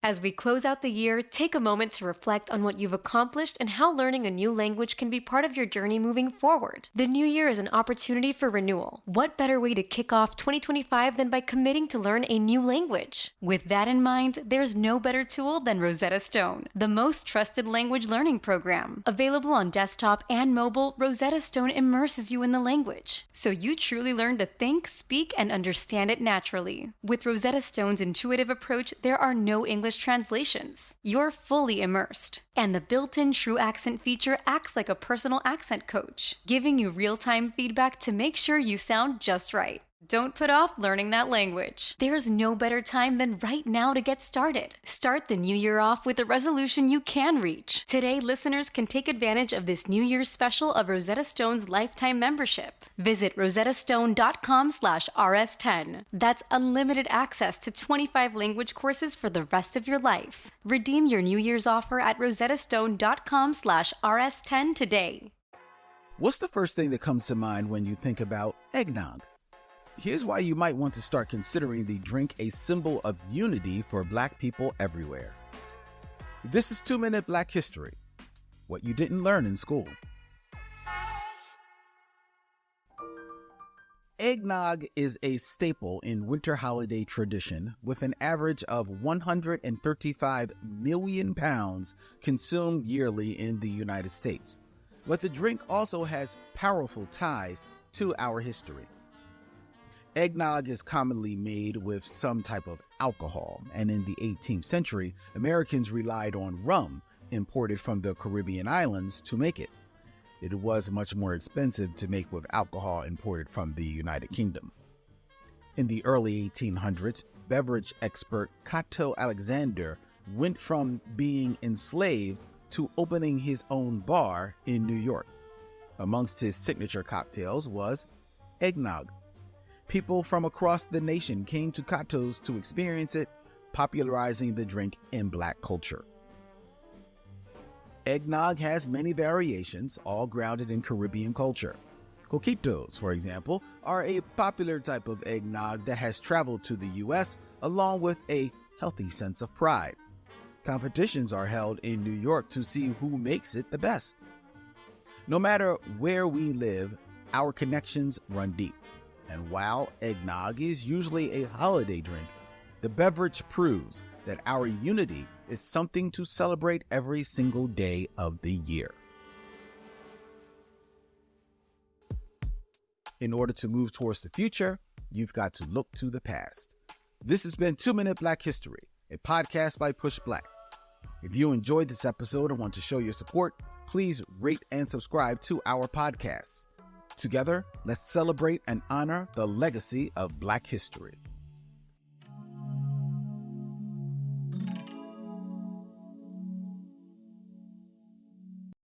As we close out the year, take a moment to reflect on what you've accomplished and how learning a new language can be part of your journey moving forward. The new year is an opportunity for renewal. What better way to kick off 2025 than by committing to learn a new language? With that in mind, there's no better tool than Rosetta Stone, the most trusted language learning program. Available on desktop and mobile, Rosetta Stone immerses you in the language, so you truly learn to think, speak, and understand it naturally. With Rosetta Stone's intuitive approach, there are no English translations. You're fully immersed. And the built-in True Accent feature acts like a personal accent coach, giving you real-time feedback to make sure you sound just right. Don't put off learning that language. There's no better time than right now to get started. Start the new year off with a resolution you can reach. Today, listeners can take advantage of this New Year's special of Rosetta Stone's lifetime membership. Visit rosettastone.com/rs10. That's unlimited access to 25 language courses for the rest of your life. Redeem your New Year's offer at rosettastone.com/rs10 today. What's the first thing that comes to mind when you think about eggnog? Here's why you might want to start considering the drink a symbol of unity for Black people everywhere. This is 2 Minute Black History, what you didn't learn in school. Eggnog is a staple in winter holiday tradition, with an average of 135 million pounds consumed yearly in the United States. But the drink also has powerful ties to our history. Eggnog is commonly made with some type of alcohol, and in the 18th century, Americans relied on rum imported from the Caribbean islands to make it. It was much more expensive to make with alcohol imported from the United Kingdom. In the early 1800s, beverage expert Cato Alexander went from being enslaved to opening his own bar in New York. Amongst his signature cocktails was eggnog. People from across the nation came to Cato's to experience it, popularizing the drink in Black culture. Eggnog has many variations, all grounded in Caribbean culture. Coquitos, for example, are a popular type of eggnog that has traveled to the U.S. along with a healthy sense of pride. Competitions are held in New York to see who makes it the best. No matter where we live, our connections run deep. And while eggnog is usually a holiday drink, the beverage proves that our unity is something to celebrate every single day of the year. In order to move towards the future, you've got to look to the past. This has been 2 Minute Black History, a podcast by Push Black. If you enjoyed this episode and want to show your support, please rate and subscribe to our podcast. Together, let's celebrate and honor the legacy of Black history.